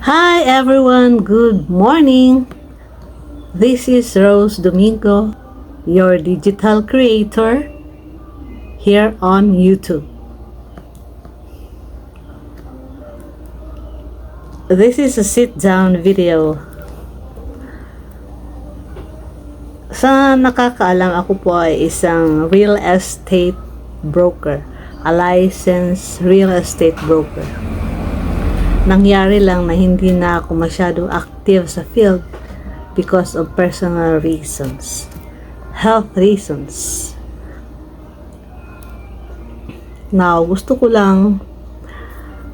Hi everyone, good morning. This is Rose Domingo, your digital creator here on YouTube. This is a sit-down video. Sa nakakaalam, ako po ay isang real estate broker, a licensed real estate broker. Nangyari lang na hindi na ako masyadong active sa field because of personal reasons, health reasons. Now, gusto ko lang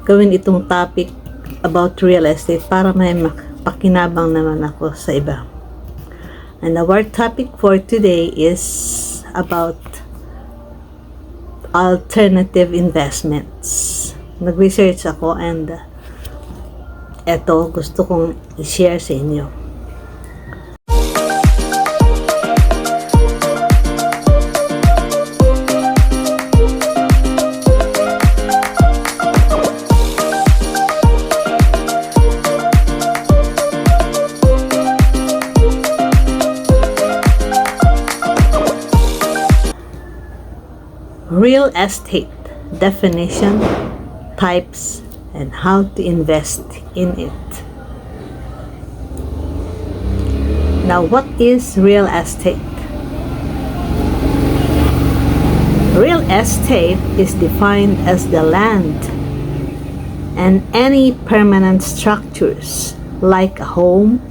gawin itong topic about real estate para may pakinabang naman ako sa iba. And our topic for today is about alternative investments. Nag-research ako and eto gusto kong i-share sa inyo. Real estate definition, types, and how to invest in it. Now, what is real estate? Real estate is defined as the land and any permanent structures like a home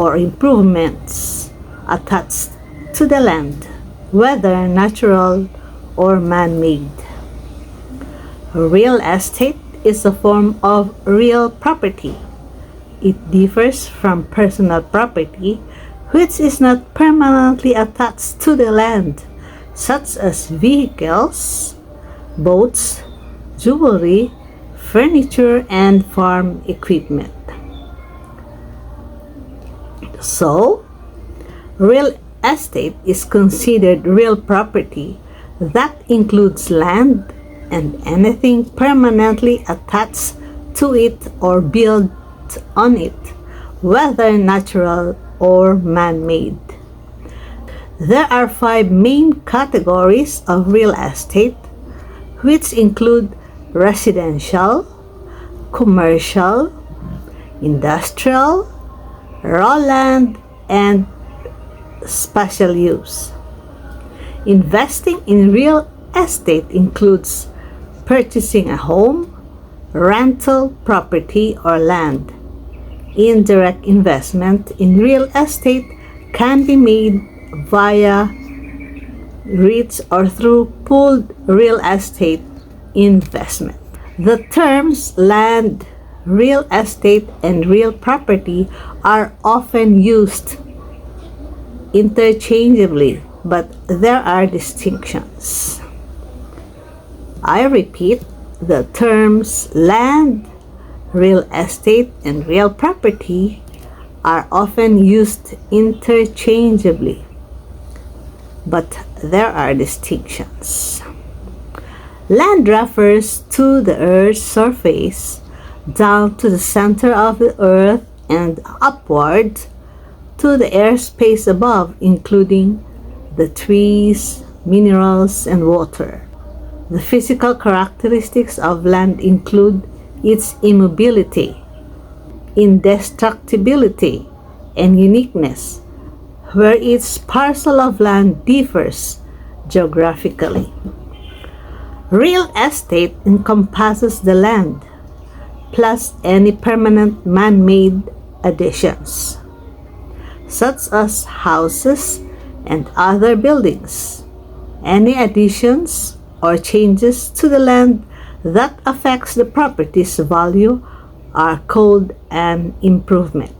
or improvements attached to the land, whether natural or man-made. Real estate is a form of real property. It differs from personal property, which is not permanently attached to the land, such as vehicles, boats, jewelry, furniture, and farm equipment. So, real estate is considered real property that includes land and anything permanently attached to it or built on it, whether natural or man-made. There are 5 main categories of real estate, which include residential, commercial, industrial, raw land, and special use. Investing in real estate includes purchasing a home, rental property, or land. Indirect investment in real estate can be made via REITs or through pooled real estate investment. The terms land, real estate, and real property are often used interchangeably, but there are distinctions. I repeat, the terms land, real estate, and real property are often used interchangeably, but there are distinctions. Land refers to the Earth's surface down to the center of the Earth and upward to the airspace above, including the trees, minerals, and water. The physical characteristics of land include its immobility, indestructibility, and uniqueness, where each parcel of land differs geographically. Real estate encompasses the land, plus any permanent man-made additions, such as houses and other buildings. Any additions or changes to the land that affects the property's value are called an improvement.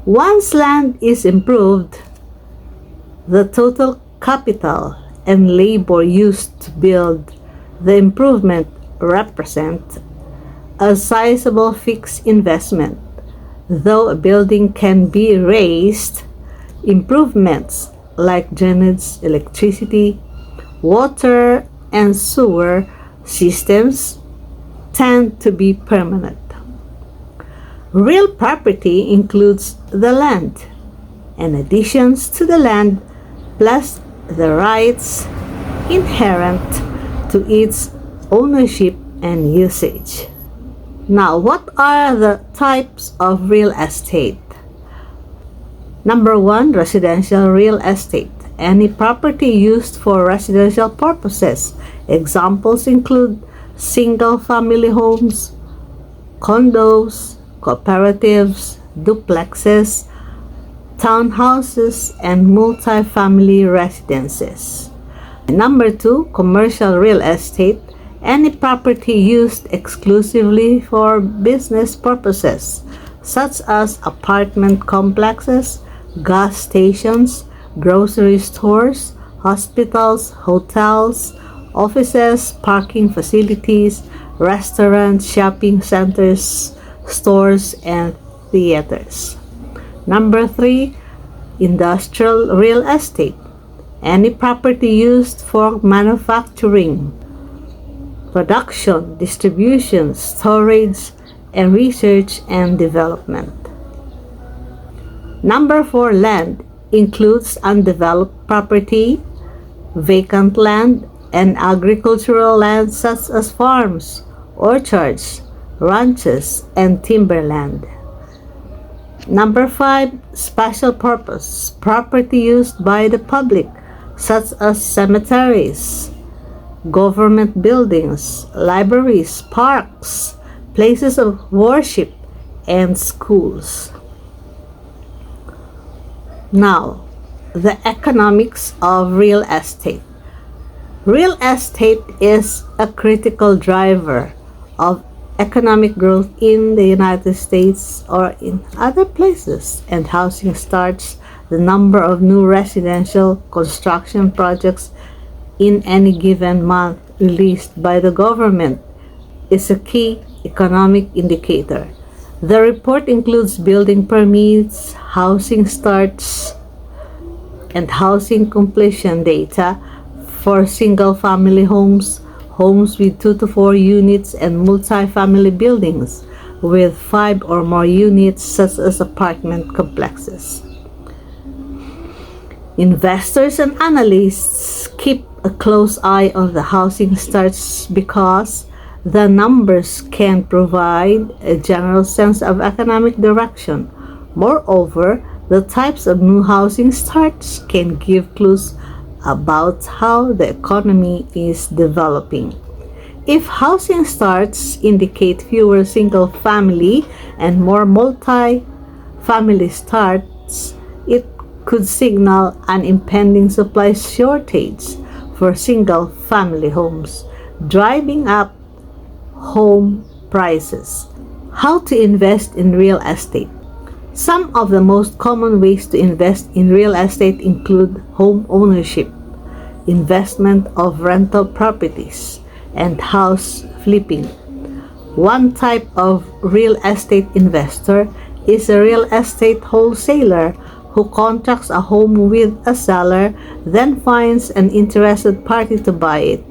Once land is improved, the total capital and labor used to build the improvement represent a sizable fixed investment. Though a building can be raised, improvements like drainage, electricity, water, and sewer systems tend to be permanent. Real property includes the land, and additions to the land, plus the rights inherent to its ownership and usage. Now, what are the types of real estate? Number 1, residential real estate. Any property used for residential purposes. Examples include single-family homes, condos, cooperatives, duplexes, townhouses, and multi-family residences. Number 2, commercial real estate. Any property used exclusively for business purposes, such as apartment complexes, gas stations, grocery stores, hospitals, hotels, offices, parking facilities, restaurants, shopping centers, stores, and theaters. Number 3, industrial real estate. Any property used for manufacturing, production, distribution, storage, and research and development. Number 4, land includes undeveloped property, vacant land, and agricultural land such as farms, orchards, ranches, and timberland. Number 5, special purpose, property used by the public such as cemeteries, government buildings, libraries, parks, places of worship, and schools. Now, the economics of real estate. Real estate is a critical driver of economic growth in the United States or in other places, and housing starts, the number of new residential construction projects in any given month released by the government is a key economic indicator. The report includes building permits, housing starts, and housing completion data for single-family homes, homes with 2 to 4 units, and multi-family buildings with 5 or more units such as apartment complexes. Investors and analysts keep a close eye on the housing starts because the numbers can provide a general sense of economic direction. Moreover, the types of new housing starts can give clues about how the economy is developing. If housing starts indicate fewer single-family and more multi-family starts, it could signal an impending supply shortage for single-family homes, driving up home prices. How to invest in real estate. Some of the most common ways to invest in real estate include home ownership, investment of rental properties, and house flipping. One type of real estate investor is a real estate wholesaler who contracts a home with a seller, then finds an interested party to buy it.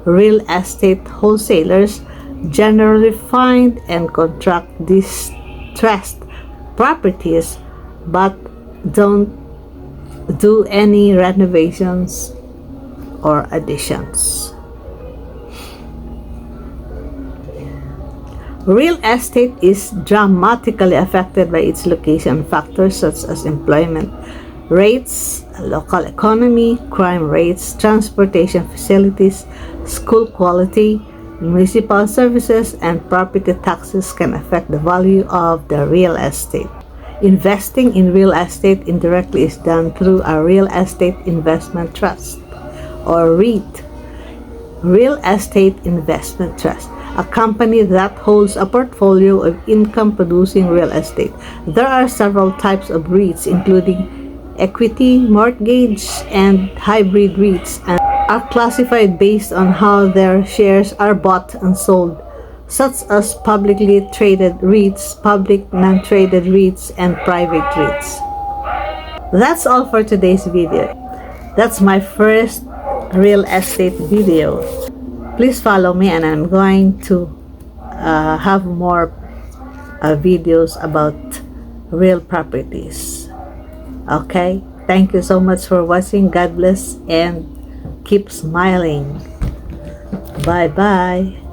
Real estate wholesalers generally find and contract distressed properties but don't do any renovations or additions. Real estate is dramatically affected by its location factors such as employment rates, local economy, crime rates, transportation facilities, school quality, municipal services, and property taxes can affect the value of the real estate. Investing in real estate indirectly is done through a real estate investment trust or REIT, Real Estate Investment Trust, a company that holds a portfolio of income-producing real estate. There are several types of REITs, including equity, mortgage, and hybrid REITs, and are classified based on how their shares are bought and sold, such as publicly traded REITs, public non-traded REITs, and private REITs. That's all for today's video. That's my first real estate video. Please follow me, and I'm going to have more videos about real properties. Okay, thank you so much for watching. God bless and keep smiling. Bye bye.